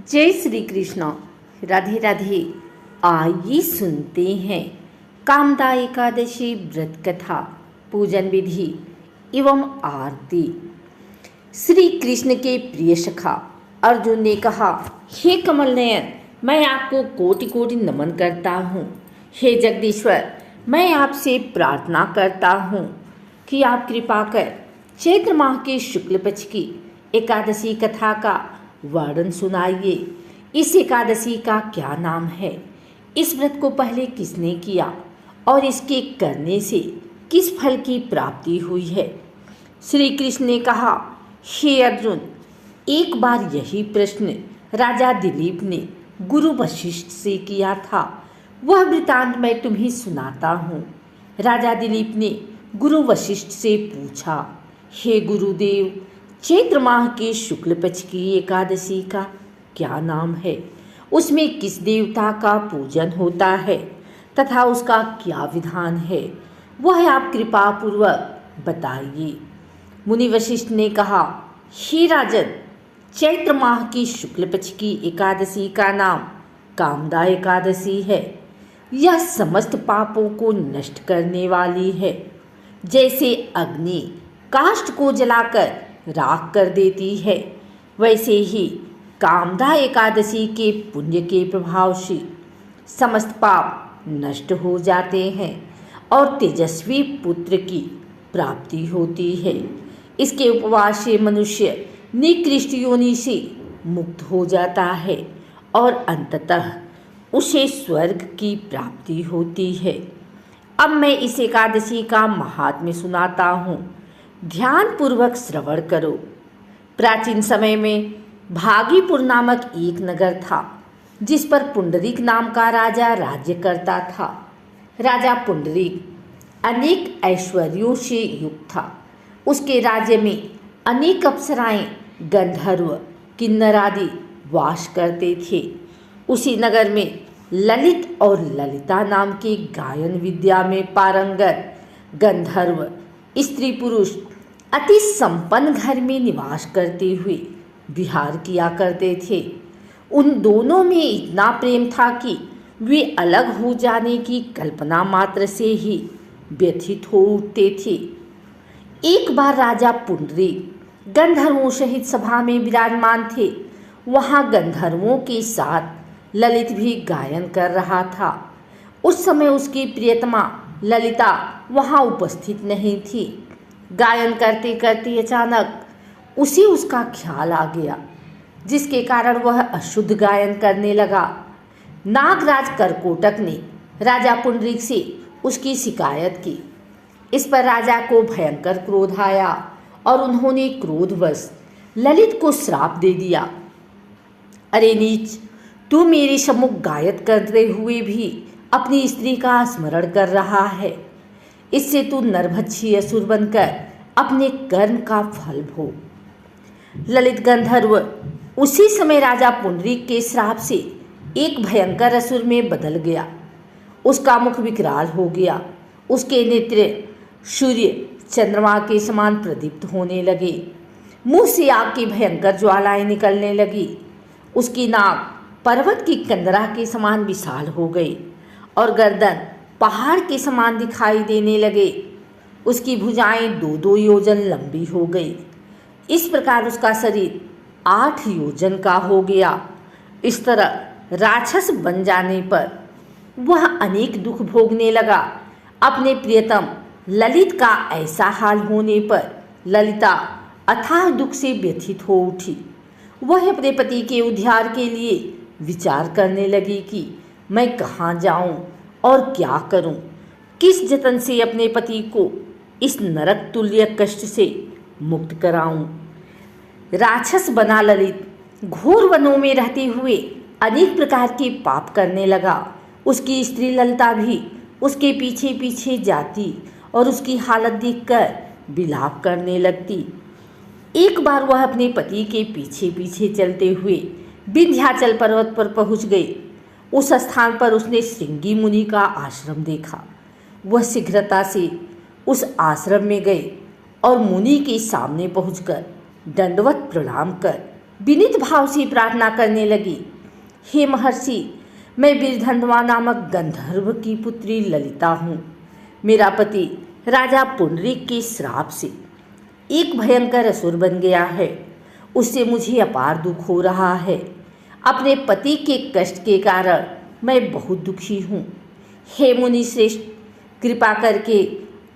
जय श्री कृष्ण। राधे राधे। आइए सुनते हैं कामदा एकादशी व्रत कथा, पूजन विधि एवं आरती। श्री कृष्ण के प्रिय सखा अर्जुन ने कहा, हे कमल नयन, मैं आपको कोटि कोटि नमन करता हूँ। हे जगदीश्वर, मैं आपसे प्रार्थना करता हूँ कि आप कृपा कर चैत्र माह के शुक्ल पक्ष की एकादशी कथा का वर्णन सुनाइए। इस एकादशी का क्या नाम है? इस व्रत को पहले किसने किया और इसके करने से किस फल की प्राप्ति हुई है? श्री कृष्ण ने कहा, हे अर्जुन, एक बार यही प्रश्न राजा दिलीप ने गुरु वशिष्ठ से किया था। वह वृतांत मैं तुम्हें सुनाता हूँ। राजा दिलीप ने गुरु वशिष्ठ से पूछा, हे गुरुदेव, चैत्र माह के शुक्ल पक्ष की एकादशी का क्या नाम है? उसमें किस देवता का पूजन होता है तथा उसका क्या विधान है? वह आप कृपा पूर्वक बताइए। मुनि वशिष्ठ ने कहा, हे राजन, चैत्र माह की शुक्ल पक्ष की एकादशी का नाम कामदा एकादशी है। यह समस्त पापों को नष्ट करने वाली है। जैसे अग्नि काष्ठ को जलाकर राख कर देती है, वैसे ही कामदा एकादशी के पुण्य के प्रभाव से समस्त पाप नष्ट हो जाते हैं और तेजस्वी पुत्र की प्राप्ति होती है। इसके उपवास से मनुष्य निकृष्ट योनि से मुक्त हो जाता है और अंततः उसे स्वर्ग की प्राप्ति होती है। अब मैं इस एकादशी का महात्म्य सुनाता हूँ, ध्यान पूर्वक श्रवण करो। प्राचीन समय में भागीपुर नामक एक नगर था, जिस पर पुंडरीक नाम का राजा राज्य करता था। राजा पुंडरीक अनेक ऐश्वर्यों से युक्त था। उसके राज्य में अनेक अप्सराएं, गंधर्व, किन्नर आदि वास करते थे। उसी नगर में ललित और ललिता नाम के गायन विद्या में पारंगत गंधर्व स्त्री पुरुष अति संपन्न घर में निवास करते हुए विहार किया करते थे। उन दोनों में इतना प्रेम था कि वे अलग हो जाने की कल्पना मात्र से ही व्यथित हो उठते थे। एक बार राजा पुंडरीक गंधर्वों सहित सभा में विराजमान थे। वहाँ गंधर्वों के साथ ललित भी गायन कर रहा था। उस समय उसकी प्रियतमा ललिता वहाँ उपस्थित नहीं थी। गायन करते करते अचानक उसे उसका ख्याल आ गया, जिसके कारण वह अशुद्ध गायन करने लगा। नागराज करकोटक ने राजा पुंडरीक से उसकी शिकायत की। इस पर राजा को भयंकर क्रोध आया और उन्होंने क्रोधवश ललित को श्राप दे दिया। अरे नीच, तू मेरे सम्मुख गायन करते हुए भी अपनी स्त्री का स्मरण कर रहा है। इससे तू नरभक्षी असुर बनकर अपने कर्म का फल भोग। ललित गंधर्व उसी समय राजा पुंडरीक के श्राप से एक भयंकर असुर में बदल गया। उसका मुख विकराल हो गया। उसके नेत्र सूर्य चंद्रमा के समान प्रदीप्त होने लगे। मुंह से आग की भयंकर ज्वालाएं निकलने लगी। उसकी नाक पर्वत की कंदरा के समान विशाल हो गई और गर्दन पहाड़ के समान दिखाई देने लगे। उसकी भुजाएं 2-2 योजन लंबी हो गई। इस प्रकार उसका शरीर 8 योजन का हो गया। इस तरह राक्षस बन जाने पर वह अनेक दुख भोगने लगा। अपने प्रियतम ललित का ऐसा हाल होने पर ललिता अथाह दुख से व्यथित हो उठी। वह अपने पति के उद्धार के लिए विचार करने लगी कि मैं कहाँ जाऊं और क्या करूं, किस जतन से अपने पति को इस नरक तुल्य कष्ट से मुक्त कराऊं। राक्षस बना ललित घोर वनों में रहते हुए अनेक प्रकार के पाप करने लगा। उसकी स्त्री ललिता भी उसके पीछे पीछे जाती और उसकी हालत देखकर विलाप करने लगती। एक बार वह अपने पति के पीछे पीछे चलते हुए विंध्याचल पर्वत पर पहुंच गई। उस स्थान पर उसने श्रृंगी मुनि का आश्रम देखा। वह शीघ्रता से उस आश्रम में गए और मुनि के सामने पहुंचकर दंडवत प्रणाम कर विनीत भाव से प्रार्थना करने लगी, हे महर्षि, मैं वीरधन्वा नामक गंधर्व की पुत्री ललिता हूँ। मेरा पति राजा पुंडरीक के श्राप से एक भयंकर असुर बन गया है। उससे मुझे अपार दुख हो रहा है। अपने पति के कष्ट के कारण मैं बहुत दुखी हूँ। हे मुनि श्रेष्ठ, कृपा करके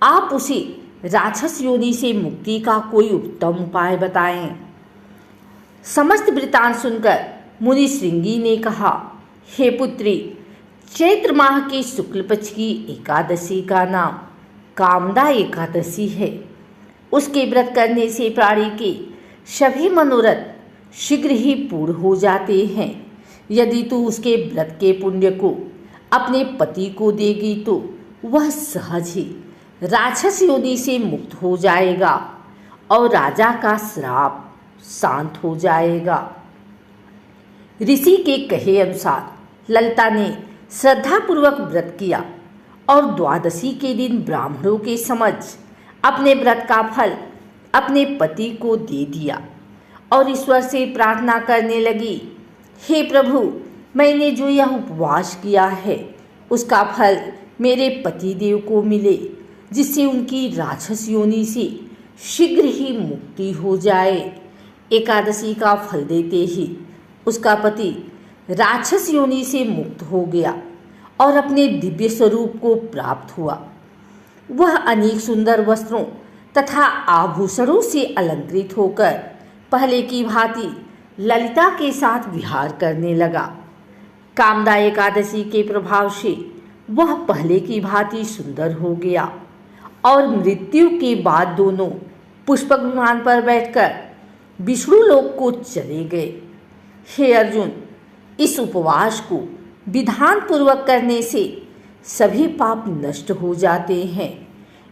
आप उसे राक्षस योनि से मुक्ति का कोई उत्तम उपाय बताएं। समस्त वृतांत सुनकर मुनि श्रृंगी ने कहा, हे पुत्री, चैत्र माह के शुक्ल पक्ष की एकादशी का नाम कामदा एकादशी है। उसके व्रत करने से प्राणी के सभी मनोरथ शीघ्र ही पूर्ण हो जाते हैं। यदि तू उसके व्रत के पुण्य को अपने पति को देगी तो वह सहज ही राक्षस योनि से मुक्त हो जाएगा और राजा का श्राप शांत हो जाएगा। ऋषि के कहे अनुसार ललिता ने श्रद्धापूर्वक व्रत किया और द्वादशी के दिन ब्राह्मणों के समक्ष अपने व्रत का फल अपने पति को दे दिया और ईश्वर से प्रार्थना करने लगी, हे प्रभु, मैंने जो यह उपवास किया है उसका फल मेरे पतिदेव को मिले, जिससे उनकी राक्षस योनि से शीघ्र ही मुक्ति हो जाए। एकादशी का फल देते ही उसका पति राक्षस योनि से मुक्त हो गया और अपने दिव्य स्वरूप को प्राप्त हुआ। वह अनेक सुंदर वस्त्रों तथा आभूषणों से अलंकृत होकर पहले की भांति ललिता के साथ विहार करने लगा। कामदा एकादशी के प्रभाव से वह पहले की भांति सुंदर हो गया और मृत्यु के बाद दोनों पुष्पक विमान पर बैठकर विष्णु लोक को चले गए। हे अर्जुन, इस उपवास को विधान पूर्वक करने से सभी पाप नष्ट हो जाते हैं।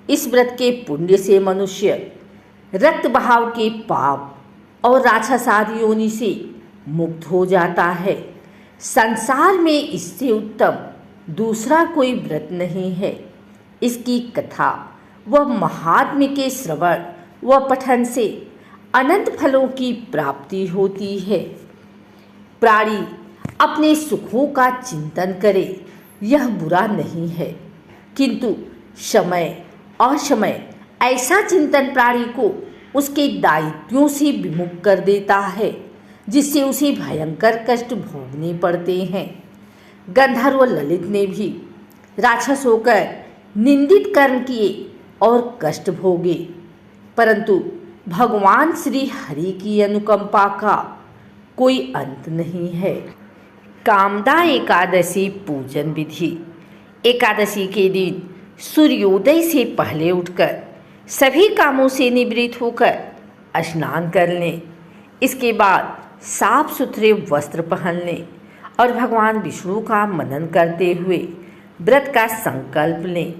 इस व्रत के पुण्य से मनुष्य रक्त बहाव के पाप और राक्षस आदि योनि से मुक्त हो जाता है। संसार में इससे उत्तम दूसरा कोई व्रत नहीं है। इसकी कथा व महात्म्य के श्रवण व पठन से अनंत फलों की प्राप्ति होती है। प्राणी अपने सुखों का चिंतन करे, यह बुरा नहीं है, किंतु समय असमय ऐसा चिंतन प्राणी को उसके दायित्वों से विमुख कर देता है, जिससे उसे भयंकर कष्ट भोगने पड़ते हैं। गंधर्व ललित ने भी राक्षस होकर निंदित कर्म किए और कष्ट भोगे, परंतु भगवान श्री हरि की अनुकंपा का कोई अंत नहीं है। कामदा एकादशी पूजन विधि। एकादशी के दिन सूर्योदय से पहले उठकर सभी कामों से निवृत्त होकर स्नान कर लें। इसके बाद साफ सुथरे वस्त्र पहन लें और भगवान विष्णु का मनन करते हुए व्रत का संकल्प लें।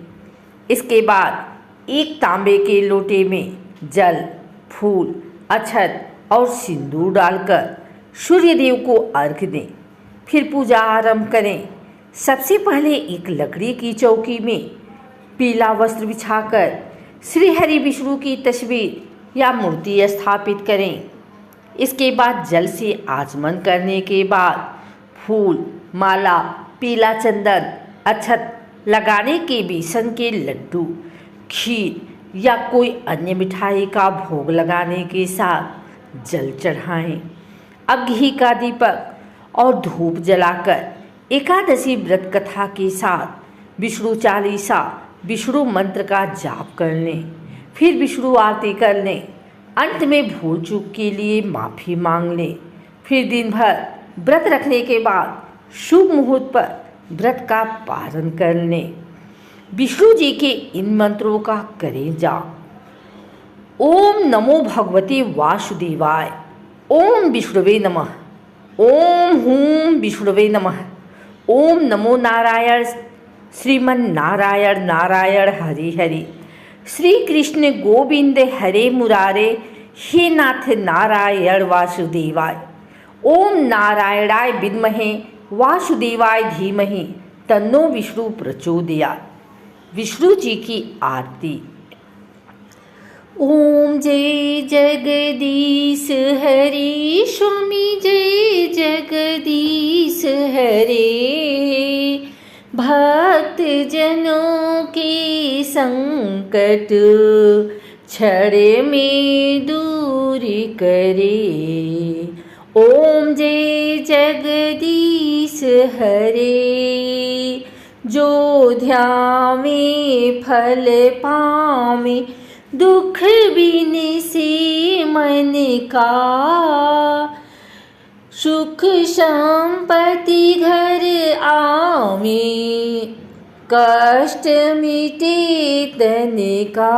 इसके बाद एक तांबे के लोटे में जल, फूल, अक्षत और सिंदूर डालकर सूर्यदेव को अर्घ्य दें। फिर पूजा आरंभ करें। सबसे पहले एक लकड़ी की चौकी में पीला वस्त्र बिछाकर श्री हरि विष्णु की तस्वीर या मूर्ति स्थापित करें। इसके बाद जल से आचमन करने के बाद फूल, माला, पीला चंदन, अक्षत लगाने के बेसन के लड्डू, खीर या कोई अन्य मिठाई का भोग लगाने के साथ जल चढ़ाएं। अब घी का दीपक और धूप जलाकर एकादशी व्रत कथा के साथ विष्णु चालीसा, विष्णु मंत्र का जाप कर लें। फिर विष्णु आरती कर लें। अंत में भूल चूक के लिए माफ़ी मांग लें। फिर दिन भर व्रत रखने के बाद शुभ मुहूर्त पर व्रत का पारण कर लें। विष्णु जी के इन मंत्रों का करें जाप। ओम नमो भगवते वासुदेवाय, ओम विष्णुवे नमः, ओम हूं विष्णुवे नमः, ओम नमो नारायण श्रीमन नारायण नारायण हरि हरि, श्री कृष्ण गोविंद हरे मुरारे, हे नाथ नारायण वासुदेवाय, ओम नारायणाय विद्महे वासुदेवाय धीमहि तन्नो विष्णु प्रचोदयात्। विष्णु जी की आरती। ओम जय जगदीश हरे, स्वामी जय जगदीश हरे। भक्त जनों के संकट क्षण में दूर करे। ओम जय जगदीश हरे। जो ध्यावे फल पावे, दुख बिन से मन का। सुख संपत्ति घर आवे, कष्ट मिटे तन का।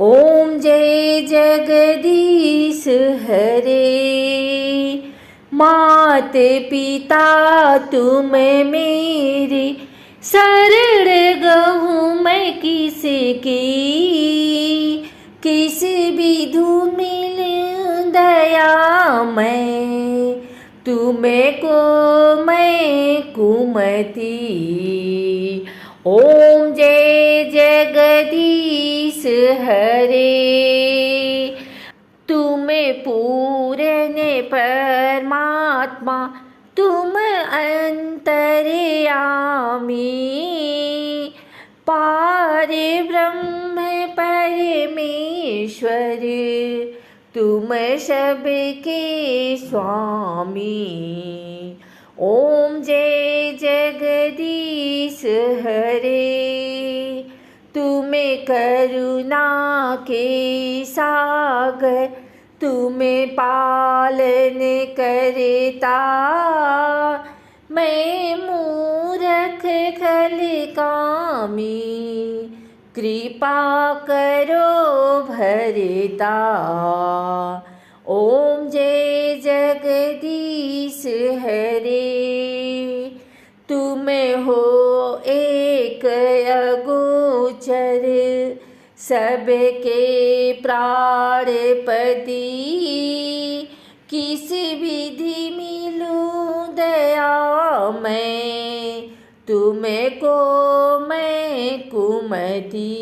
ओम जय जगदीश हरे। मात पिता तुम मेरे, शरण गहूँ मैं किसकी। किस विधु मिल दया मैं, तुम्हें को मैं कुमति। ओम जय जगदीश हरे। तुम्हें पूर्ण परमात्मा, तुम अंतर्यामी। पारे ब्रह्म परमेश्वर, तुम सबके स्वामी। ओम जय जगदीश हरे। तुम्हें करुणा के सागर, तुम्हें पालन करता। मैं मूर्ख खल कामी, कृपा करो भरता। ओम जय जगदीश हरे। तुम हो एक अगोचर, सबके प्राणपति। किस विधि मिलूं दया मैं, तुम्हें को मैं कुमति।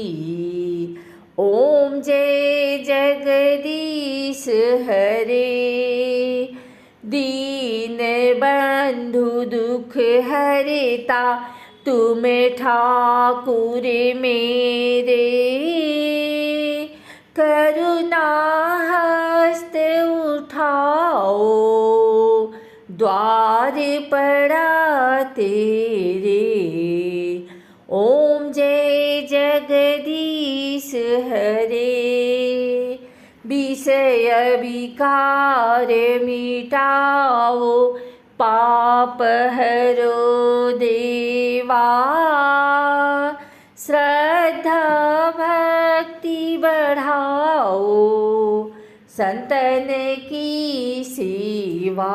ओम जय जगदीश हरे। दीन बंधु दुख हरता, तुम ठाकुर मेरे। करुणा हस्त उठाओ, द्वार पड़ा तेरे। ओम जय जगदीश हरे। विषय विकार मिटाओ, पाप हरो देवा। श्रद्धा भक्ति बढ़ाओ, संतन की सेवा।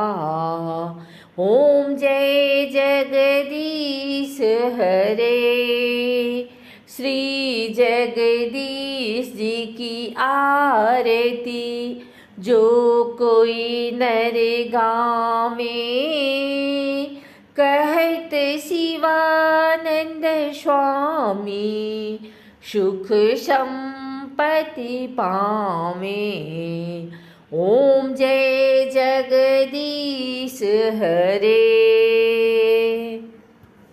ओम जय जगदीश हरे। श्री जगदीश जी की आरती, जो कोई नर गावे। कहत शिवानंद स्वामी, सुख संपत्ति पावे। ओम जय जगदीश हरे।